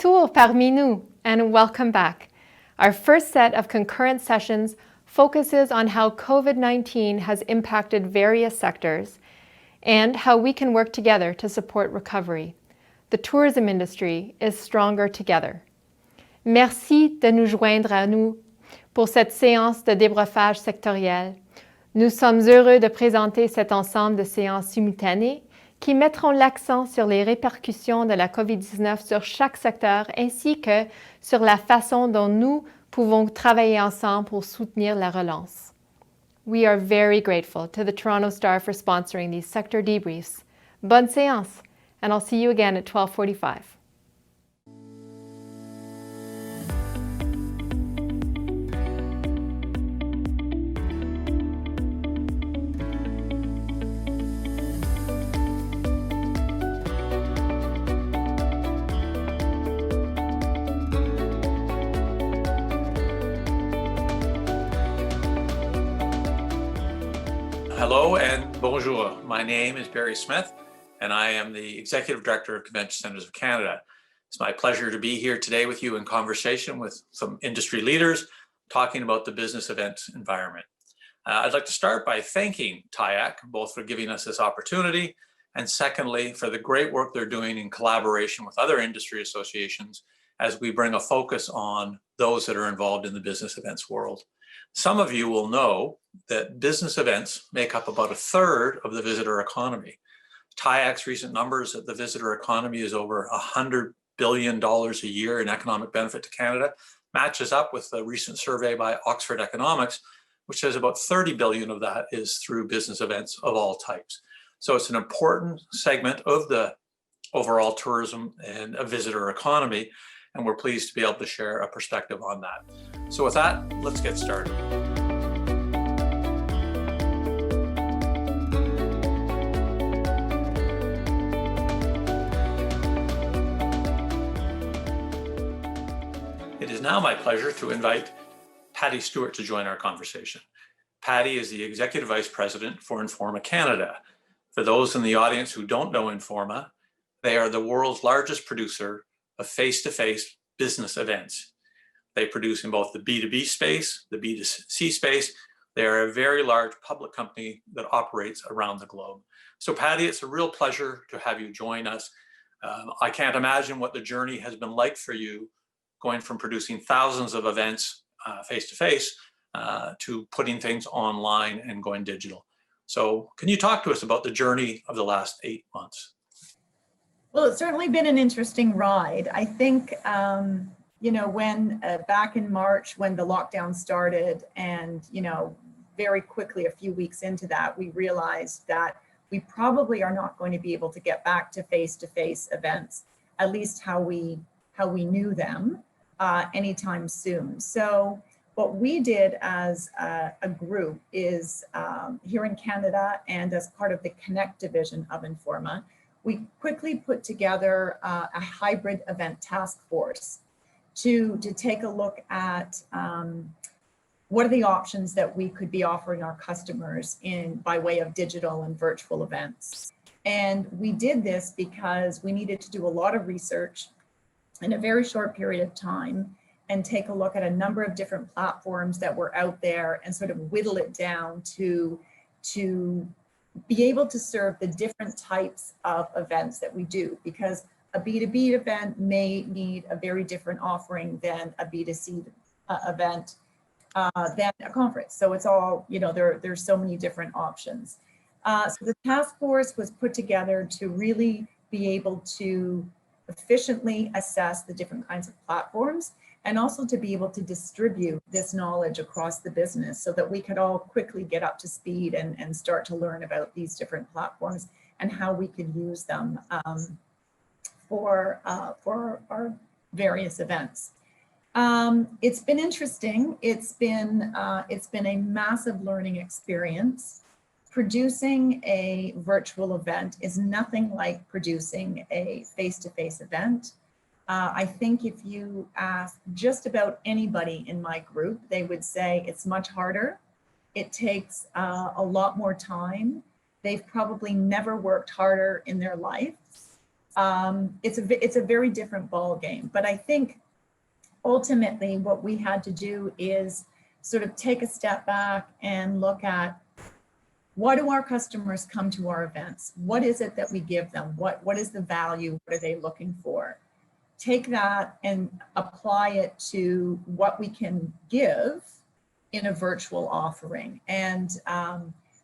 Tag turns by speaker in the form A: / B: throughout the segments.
A: retour parmi nous, and welcome back. Our first set of concurrent sessions focuses on how COVID-19 has impacted various sectors and how we can work together to support recovery. The tourism industry is stronger together. Merci de nous joindre à nous pour cette séance de débriefage sectoriel. Nous sommes heureux de présenter cet ensemble de séances simultanées qui mettront l'accent sur les répercussions de la COVID-19 sur chaque secteur ainsi que sur la façon dont nous pouvons travailler ensemble pour soutenir la relance. We are very grateful to the Toronto Star for sponsoring these sector debriefs. Bonne séance, and I'll see you again at 12:45.
B: Hello and bonjour. My name is Barry Smith, and I am the Executive Director of Convention Centres of Canada. It's my pleasure to be here today with you in conversation with some industry leaders talking about the business event environment. I'd like to start by thanking TIAC, both for giving us this opportunity, and secondly, for the great work they're doing in collaboration with other industry associations as we bring a focus on those that are involved in the business events world. Some of you will know that business events make up about a third of the visitor economy. TIAC's recent numbers that the visitor economy is over $100 billion a year in economic benefit to Canada matches up with the recent survey by Oxford Economics, which says about 30 billion of that is through business events of all types. So it's an important segment of the overall tourism and a visitor economy, and we're pleased to be able to share a perspective on that. So with that, let's get started. It is now my pleasure to invite Patty Stewart to join our conversation. Patty is the Executive Vice President for Informa Canada. For those in the audience who don't know Informa, they are the world's largest producer of face-to-face business events. They produce in both the B2B space, the B2C space. They are a very large public company that operates around the globe. So Patty, it's a real pleasure to have you join us. I can't imagine what the journey has been like for you, going from producing thousands of events face-to-face to putting things online and going digital. So can you talk to us about the journey of the last 8 months?
C: Well, it's certainly been an interesting ride. I think, when back in March, when the lockdown started and, very quickly, a few weeks into that, we realized that we probably are not going to be able to get back to face-to-face events, at least how we knew them anytime soon. So what we did as a group is here in Canada and as part of the Connect division of Informa, we quickly put together a hybrid event task force to take a look at what are the options that we could be offering our customers by way of digital and virtual events. And we did this because we needed to do a lot of research in a very short period of time and take a look at a number of different platforms that were out there and sort of whittle it down to be able to serve the different types of events that we do, because a B2B event may need a very different offering than a B2C event, than a conference. So it's all, there's so many different options. So the task force was put together to really be able to efficiently assess the different kinds of platforms and also to be able to distribute this knowledge across the business so that we could all quickly get up to speed and start to learn about these different platforms and how we could use them for our various events. It's been interesting. It's been a massive learning experience. Producing a virtual event is nothing like producing a face-to-face event. I think if you ask just about anybody in my group, they would say it's much harder. It takes a lot more time. They've probably never worked harder in their life. It's a very different ball game. But I think ultimately what we had to do is sort of take a step back and look at, what do our customers come to our events? What is it that we give them? What is the value? What are they looking for? Take that and apply it to what we can give in a virtual offering. And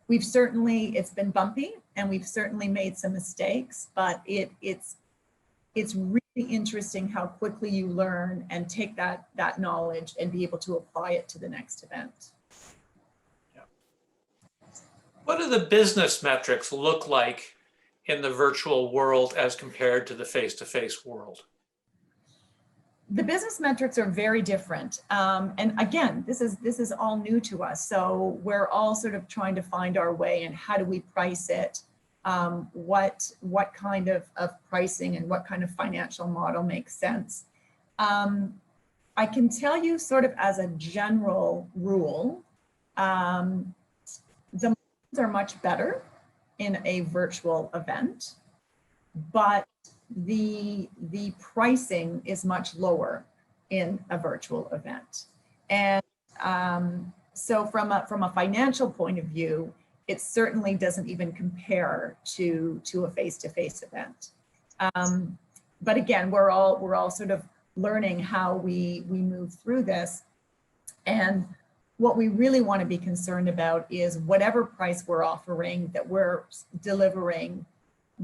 C: it's been bumpy, and we've certainly made some mistakes, but it's really interesting how quickly you learn and take that knowledge and be able to apply it to the next event.
B: What do the business metrics look like in the virtual world as compared to the face-to-face world?
C: The business metrics are very different. And again, this is all new to us. So we're all sort of trying to find our way, and how do we price it? What kind of pricing and what kind of financial model makes sense? I can tell you sort of as a general rule, the are much better in a virtual event, but the pricing is much lower in a virtual event. And so from a financial point of view, it certainly doesn't even compare to a face-to-face event. But again, we're all sort of learning how we move through this. And what we really want to be concerned about is whatever price we're offering, that we're delivering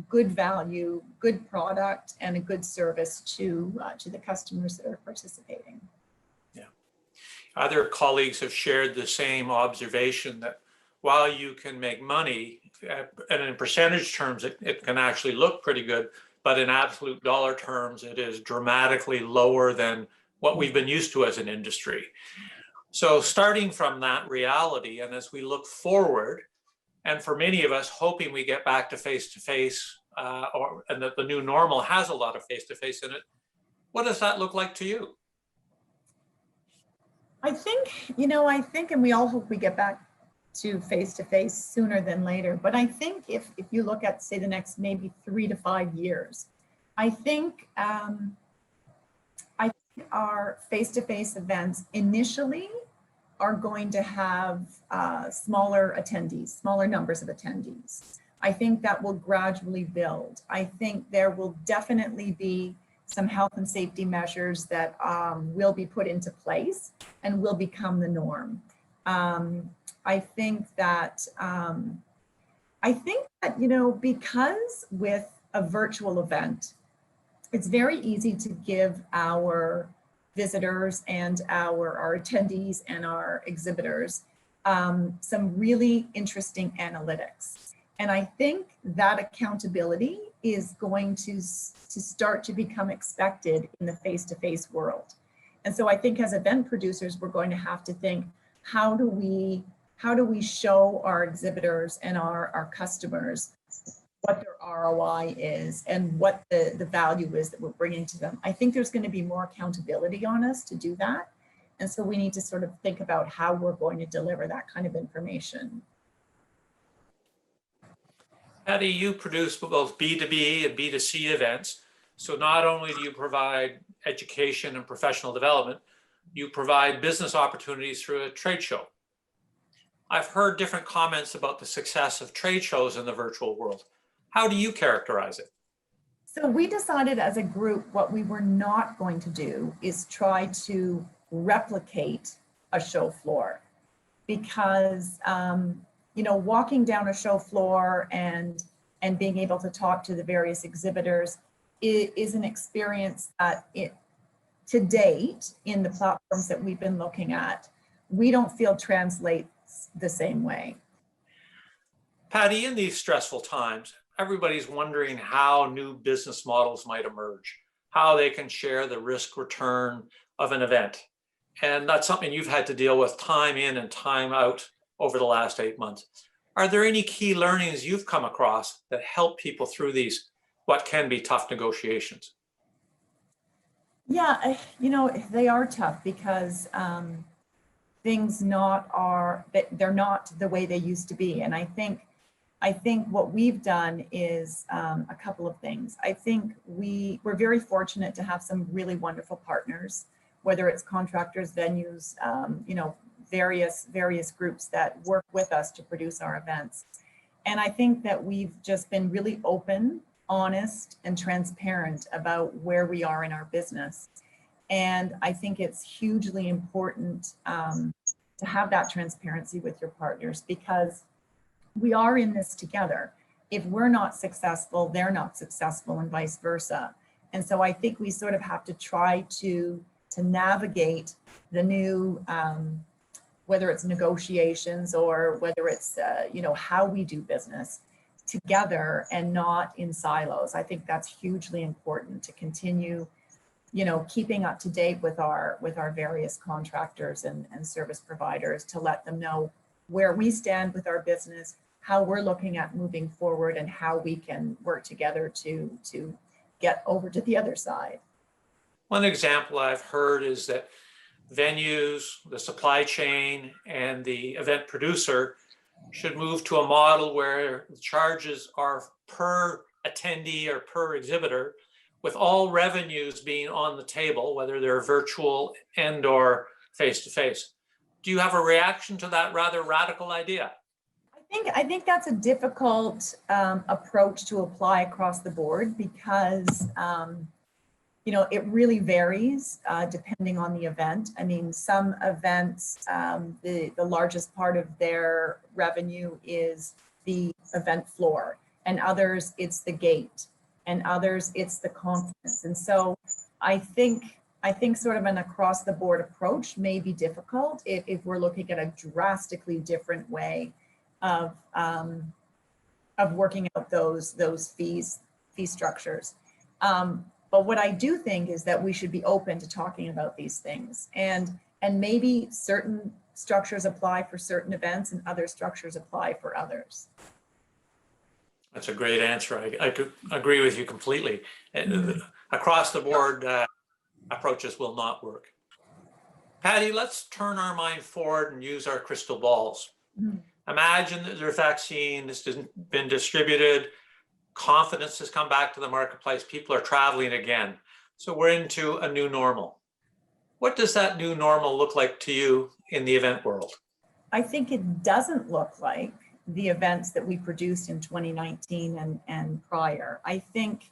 C: good value, good product, and a good service to the customers that are participating.
B: Yeah. Other colleagues have shared the same observation that while you can make money, and in percentage terms, it can actually look pretty good, but in absolute dollar terms, it is dramatically lower than what we've been used to as an industry. So starting from that reality, and as we look forward, and for many of us hoping we get back to face-to-face, and that the new normal has a lot of face-to-face in it, what does that look like to you?
C: I think, and we all hope we get back to face-to-face sooner than later, but I think if you look at, say, the next maybe 3 to 5 years, I think our face-to-face events initially are going to have smaller numbers of attendees. I think that will gradually build. I think there will definitely be some health and safety measures that will be put into place and will become the norm. I think that, because with a virtual event, it's very easy to give our visitors and our attendees and our exhibitors some really interesting analytics. And I think that accountability is going to start to become expected in the face-to-face world. And so I think as event producers, we're going to have to think, how do we show our exhibitors and our customers what their ROI is and what the value is that we're bringing to them. I think there's going to be more accountability on us to do that. And so we need to sort of think about how we're going to deliver that kind of information.
B: Patty, you produce both B2B and B2C events. So not only do you provide education and professional development, you provide business opportunities through a trade show. I've heard different comments about the success of trade shows in the virtual world. How do you characterize it?
C: So we decided as a group, what we were not going to do is try to replicate a show floor, because walking down a show floor and being able to talk to the various exhibitors is an experience that to date in the platforms that we've been looking at, we don't feel translates the same way.
B: Patty, in these stressful times, everybody's wondering how new business models might emerge, how they can share the risk return of an event. And that's something you've had to deal with time in and time out over the last 8 months. Are there any key learnings you've come across that help people through these, what can be tough negotiations?
C: Yeah, they are tough because things they're not the way they used to be. And I think I think what we've done is a couple of things. I think we're very fortunate to have some really wonderful partners, whether it's contractors, venues, various groups that work with us to produce our events. And I think that we've just been really open, honest, and transparent about where we are in our business. And I think it's hugely important to have that transparency with your partners, because we are in this together. If we're not successful, they're not successful, and vice versa. And so I think we sort of have to try to navigate the new, whether it's negotiations or whether it's, how we do business together and not in silos. I think that's hugely important to continue, keeping up to date with our various contractors and service providers, to let them know where we stand with our business, how we're looking at moving forward, and how we can work together to get over to the other side.
B: One example I've heard is that venues, the supply chain, and the event producer should move to a model where the charges are per attendee or per exhibitor, with all revenues being on the table, whether they're virtual and or face-to-face. Do you have a reaction to that rather radical idea?
C: I think that's a difficult approach to apply across the board, because it really varies depending on the event. I mean, some events, the largest part of their revenue is the event floor, and others it's the gate, and others it's the conference. And so I think sort of an across the board approach may be difficult if we're looking at a drastically different way of working out those fee structures. But what I do think is that we should be open to talking about these things, and maybe certain structures apply for certain events and other structures apply for others.
B: That's a great answer. I could agree with you completely. Across the board approaches will not work. Patty, let's turn our mind forward and use our crystal balls.
C: Mhm.
B: Imagine that their vaccine has been distributed, confidence has come back to the marketplace, people are traveling again. So we're into a new normal. What does that new normal look like to you in the event world?
C: I think it doesn't look like the events that we produced in 2019 and prior. I think,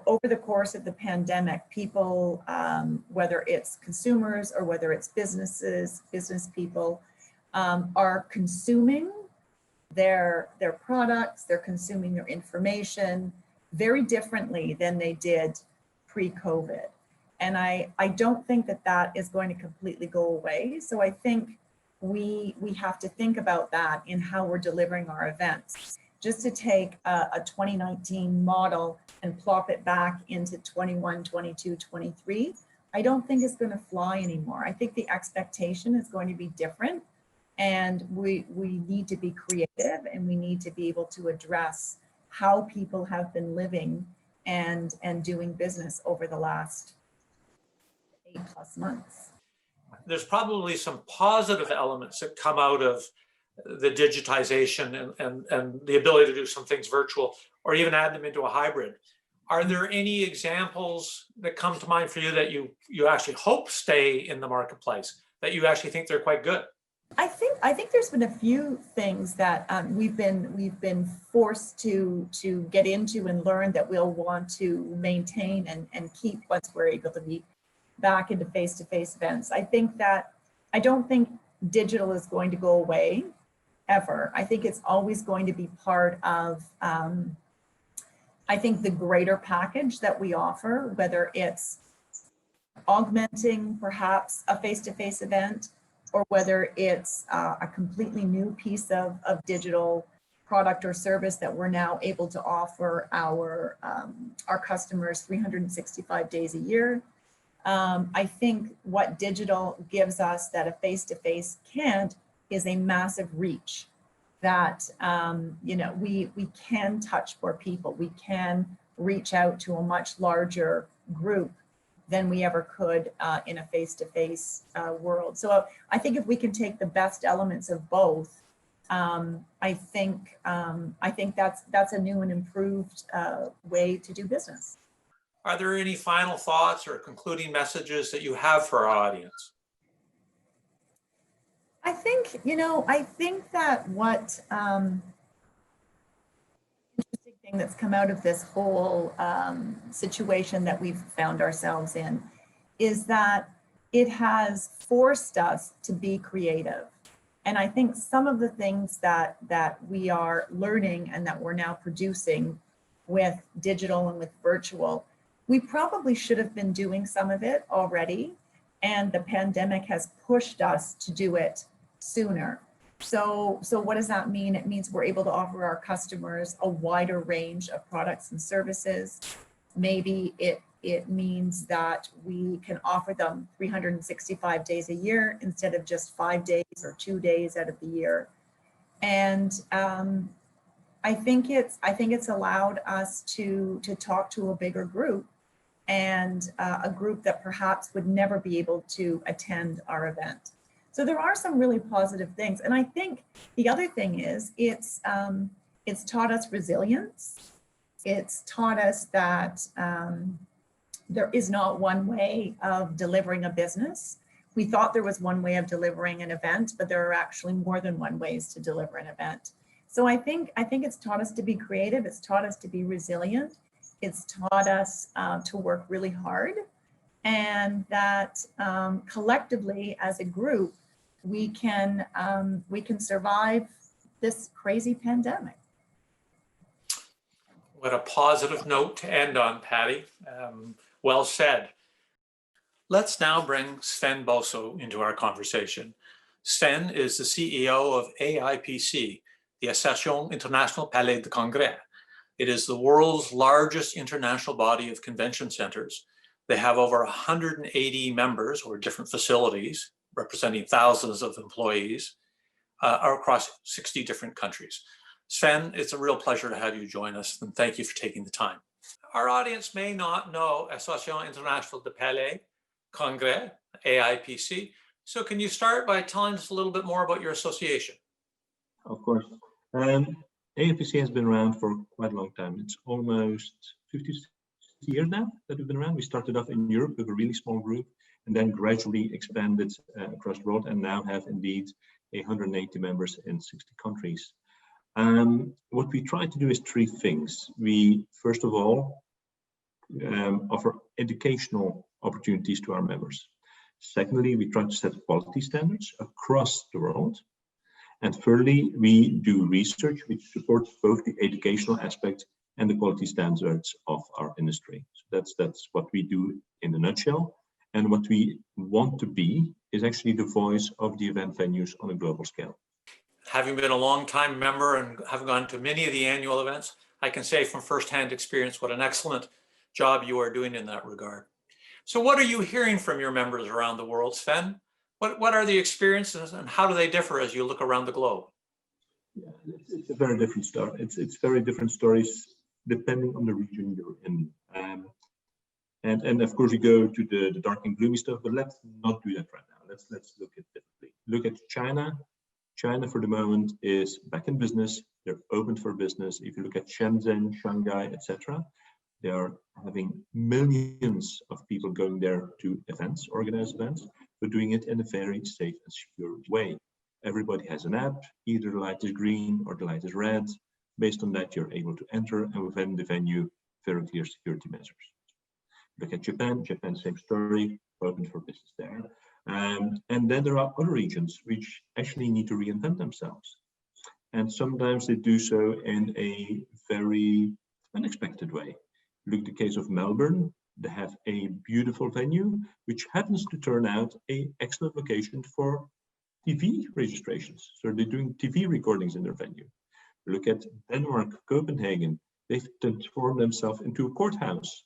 C: over the course of the pandemic, people, whether it's consumers or whether it's business people, are consuming their products, they're consuming their information very differently than they did pre-COVID. And I don't think that is going to completely go away. So I think we have to think about that in how we're delivering our events. Just to take a 2019 model and plop it back into 21, 22, 23, I don't think it's going to fly anymore. I think the expectation is going to be different. And we need to be creative, and we need to be able to address how people have been living and doing business over the last 8+ months.
B: There's probably some positive elements that come out of the digitization and the ability to do some things virtual, or even add them into a hybrid. Are there any examples that come to mind for you that you actually hope stay in the marketplace, that you actually think they're quite good?
C: I think there's been a few things that we've been forced to get into and learn that we'll want to maintain and keep once we're able to be back into face-to-face events. I don't think digital is going to go away ever. I think it's always going to be part of I think the greater package that we offer, whether it's augmenting perhaps a face-to-face event, or whether it's a completely new piece of digital product or service that we're now able to offer our customers 365 days a year. I think what digital gives us that a face-to-face can't is a massive reach, that we can touch more people. We can reach out to a much larger group than we ever could in a face-to-face world. So I think if we can take the best elements of both, I think that's a new and improved way to do business.
B: Are there any final thoughts or concluding messages that you have for our audience?
C: I think that what interesting thing that's come out of this whole situation that we've found ourselves in is that it has forced us to be creative. And I think some of the things that we are learning and that we're now producing with digital and with virtual, we probably should have been doing some of it already. And the pandemic has pushed us to do it sooner. So what does that mean? It means we're able to offer our customers a wider range of products and services. Maybe it means that we can offer them 365 days a year instead of just 5 days or 2 days out of the year. And I think it's allowed us to talk to a bigger group, and a group that perhaps would never be able to attend our event. So there are some really positive things. And I think the other thing is it's taught us resilience. It's taught us that there is not one way of delivering a business. We thought there was one way of delivering an event, but there are actually more than one ways to deliver an event. So I think it's taught us to be creative. It's taught us to be resilient. It's taught us to work really hard, and that collectively as a group, we can survive this crazy pandemic.
B: What a positive note to end on, Patty. Well said. Let's now bring Sven Bosso into our conversation. Sven is the CEO of AIPC, the Association Internationale Palais de Congrès. It is the world's largest international body of convention centers. They have over 180 members or different facilities representing thousands of employees across 60 different countries. Sven, it's a real pleasure to have you join us, and thank you for taking the time. Our audience may not know Association Internationale de Palais Congrès, AIPC. So can you start by telling us a little bit more about your association?
D: Of course. AIPC has been around for quite a long time. It's almost 50 years now that we've been around. We started off in Europe with a really small group and then gradually expanded across the world, and now have indeed 180 members in 60 countries. What we try to do is three things. We, first of all, offer educational opportunities to our members. Secondly, we try to set quality standards across the world. And thirdly, we do research which supports both the educational aspect and the quality standards of our industry. So that's what we do in a nutshell. And what we want to be is actually the voice of the event venues on a global scale.
B: Having been a long-time member and having gone to many of the annual events, I can say from firsthand experience what an excellent job you are doing in that regard. So what are you hearing from your members around the world, Sven? What are the experiences and how do they differ as you look around the globe?
D: Yeah, it's a very different story. It's very different stories depending on the region you're in. And of course, we go to the dark and gloomy stuff, but let's not do that right now. Let's look at it differently. Look at China. China for the moment is back in business. They're open for business. If you look at Shenzhen, Shanghai, etc., they are having millions of people going there to events, organize events, but doing it in a very safe and secure way. Everybody has an app, either the light is green or the light is red. Based on that, you're able to enter, and within the venue, very clear security measures. Look at Japan, same story, open for business there. And then there are other regions which actually need to reinvent themselves. And sometimes they do so in a very unexpected way. Look at the case of Melbourne. They have a beautiful venue, which happens to turn out an excellent location for TV registrations. So they're doing TV recordings in their venue. Look at Denmark, Copenhagen. They've transformed themselves into a courthouse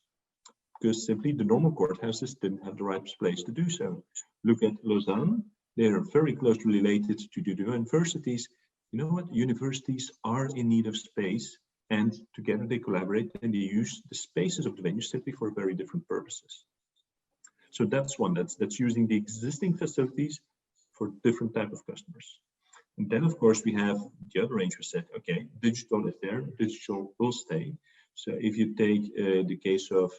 D: because simply the normal courthouses didn't have the right place to do so. Look at Lausanne. They are very closely related to the universities. You know what? Universities are in need of space, and together they collaborate and they use the spaces of the venue simply for very different purposes. So that's one, that's using the existing facilities for different type of customers. And then, of course, we have the other range. We said, okay, digital is there, digital will stay. So if you take the case of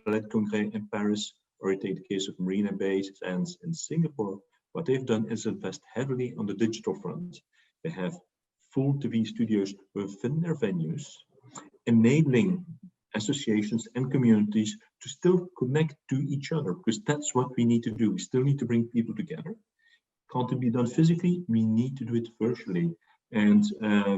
D: Palais Congrès in Paris, or you take the case of Marina Bay Sands in Singapore, what they've done is invest heavily on the digital front. They have full TV studios within their venues, enabling associations and communities to still connect to each other, because that's what we need to do. We still need to bring people together. Can't it be done physically? We need to do it virtually. And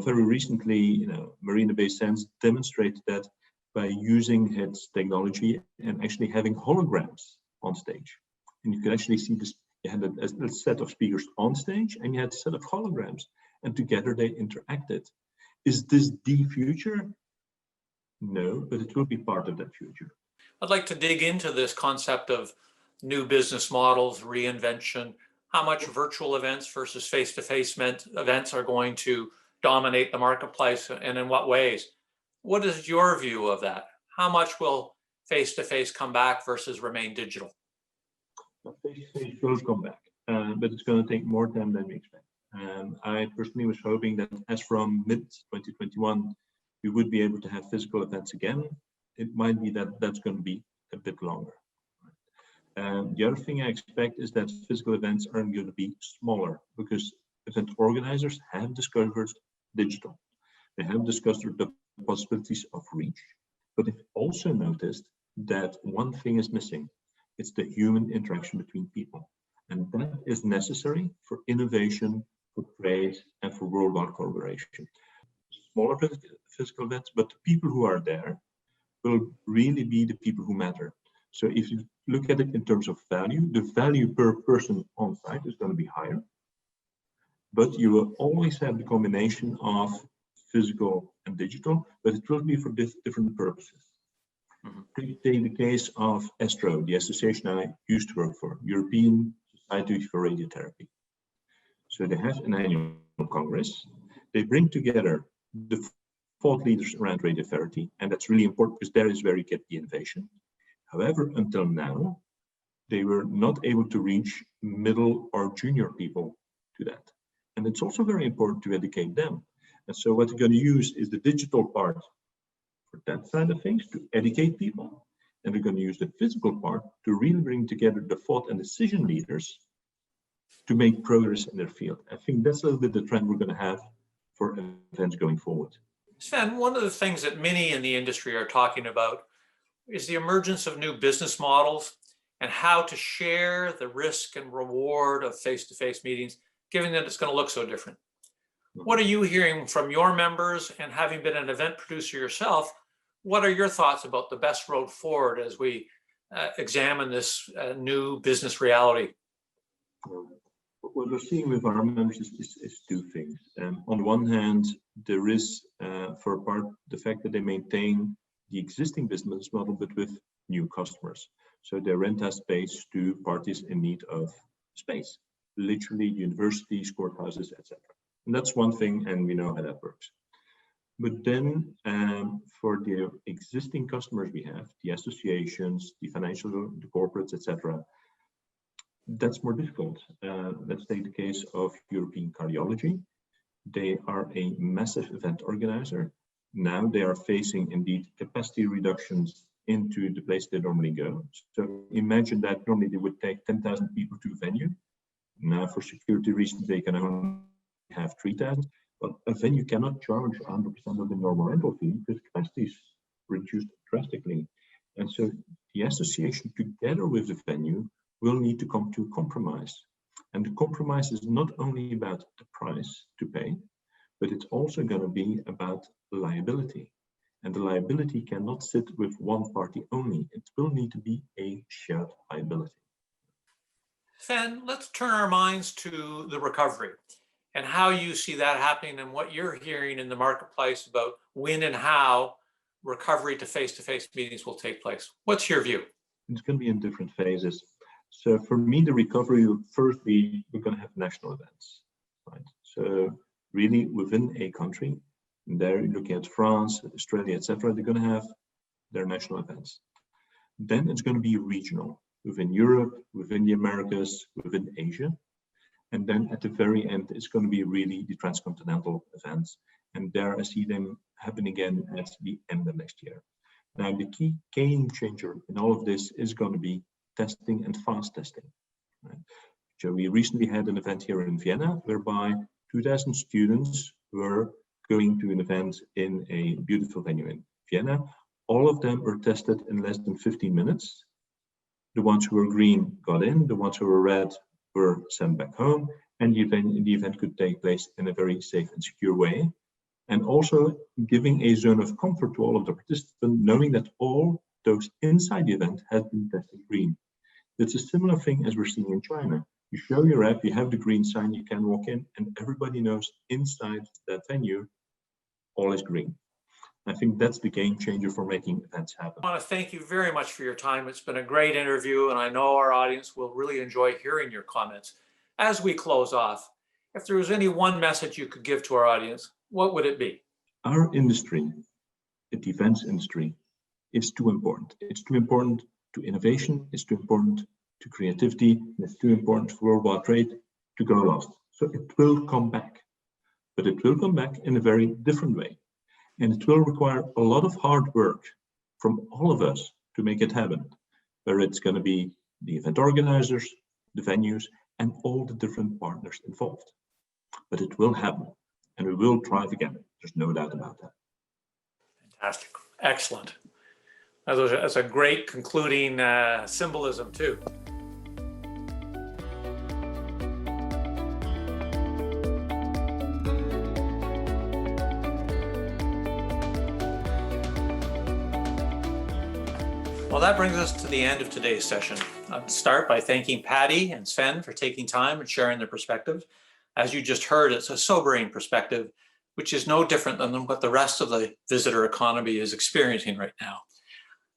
D: very recently, Marina Bay Sands demonstrated that by using its technology and actually having holograms on stage. And you could actually see this, you had a set of speakers on stage and you had a set of holograms, and together they interacted. Is this the future? No, but it will be part of that future.
B: I'd like to dig into this concept of new business models, reinvention, how much virtual events versus face-to-face events are going to dominate the marketplace, and in what ways. What is your view of that? How much will face-to-face come back versus remain digital?
D: Face-to-face will come back, but it's going to take more time than we expect. I personally was hoping that as from mid-2021, we would be able to have physical events again. It might be that that's going to be a bit longer. The other thing I expect is that physical events are going to be smaller, because event organizers have discovered digital. They have discovered the possibilities of reach, but they've also noticed that one thing is missing. It's the human interaction between people. And that is necessary for innovation, for trade, and for worldwide collaboration. Smaller physical events, but the people who are there will really be the people who matter. So if you look at it in terms of value, the value per person on site is going to be higher, but you will always have the combination of physical and digital, but it will be for different purposes. Take the case of ESTRO, the association I used to work for, European Society for Radiotherapy. So they have an annual congress. They bring together the thought leaders around radiotherapy, and that's really important because there is where you get the innovation. However, until now, they were not able to reach middle or junior people to that. And it's also very important to educate them. And so what we're going to use is the digital part for that side of things to educate people. And we're going to use the physical part to really bring together the thought and decision leaders to make progress in their field. I think that's a little bit the trend we're going to have for events going forward.
B: Sven, one of the things that many in the industry are talking about is the emergence of new business models and how to share the risk and reward of face-to-face meetings, given that it's going to look so different. What are you hearing from your members, and having been an event producer yourself, what are your thoughts about the best road forward as we examine this new business reality?
D: What we're seeing with our members is two things. On the one hand, there is, for a part, the fact that they maintain the existing business model, but with new customers. So they rent out space to parties in need of space, literally universities, courthouses, etc. And that's one thing, and we know how that works. But then for the existing customers we have, the associations, the financial, the corporates, etc., that's more difficult. Let's take the case of European Cardiology. They are a massive event organizer. Now they are facing indeed capacity reductions into the place they normally go. So imagine that normally they would take 10,000 people to a venue. Now for security reasons, they can only have 3,000. But a venue cannot charge 100% of the normal rental fee because capacity is reduced drastically. And so the association together with the venue will need to come to a compromise. And the compromise is not only about the price to pay, but it's also going to be about liability. And the liability cannot sit with one party only. It will need to be a shared liability.
B: Sven, let's turn our minds to the recovery and how you see that happening and what you're hearing in the marketplace about when and how recovery to face-to-face meetings will take place. What's your view?
D: It's going to be in different phases. So for me, the recovery will first be, we're going to have national events, right? So really within a country, and there you look at France, Australia, etc., they're going to have their national events. Then it's going to be regional, within Europe, within the Americas, within Asia. And then at the very end, it's going to be really the transcontinental events. And there I see them happen again at the end of next year. Now, the key game changer in all of this is going to be testing and fast testing. Right? So we recently had an event here in Vienna whereby 2,000 students were going to an event in a beautiful venue in Vienna. All of them were tested in less than 15 minutes. The ones who were green got in, the ones who were red were sent back home, and the event could take place in a very safe and secure way. And also giving a zone of comfort to all of the participants, knowing that all those inside the event had been tested green. It's a similar thing as we're seeing in China. You show your app, you have the green sign, you can walk in, and everybody knows inside that venue, all is green. I think that's the game changer for making events happen.
B: I want to thank you very much for your time. It's been a great interview, and I know our audience will really enjoy hearing your comments. As we close off, if there was any one message you could give to our audience, what would it be?
D: Our industry, the defense industry, is too important. It's too important to innovation, it's too important to creativity, and it's too important for worldwide trade to go lost. So it will come back, but it will come back in a very different way. And it will require a lot of hard work from all of us to make it happen, where it's going to be the event organizers, the venues, and all the different partners involved. But it will happen, and we will thrive again. There's no doubt about that.
B: Fantastic. Excellent. That's a great concluding symbolism too. Well, that brings us to the end of today's session. I'll start by thanking Patty and Sven for taking time and sharing their perspectives. As you just heard, it's a sobering perspective, which is no different than what the rest of the visitor economy is experiencing right now.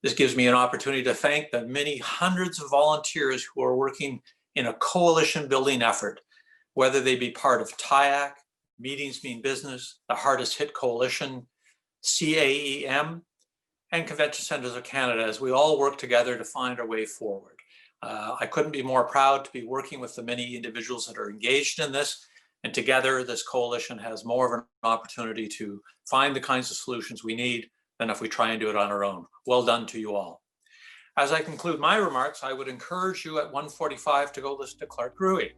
B: This gives me an opportunity to thank the many hundreds of volunteers who are working in a coalition building effort, whether they be part of TIAC, Meetings Mean Business, the Hardest Hit Coalition, CAEM, and Convention Centers of Canada, as we all work together to find our way forward. I couldn't be more proud to be working with the many individuals that are engaged in this, and together this coalition has more of an opportunity to find the kinds of solutions we need than if we try and do it on our own. Well done to you all. As I conclude my remarks, I would encourage you at 1:45 to go listen to Clark Gruey,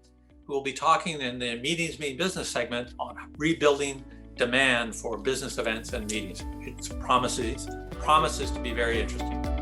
B: who will be talking in the Meetings Mean Business segment on rebuilding demand for business events and meetings. It promises to be very interesting.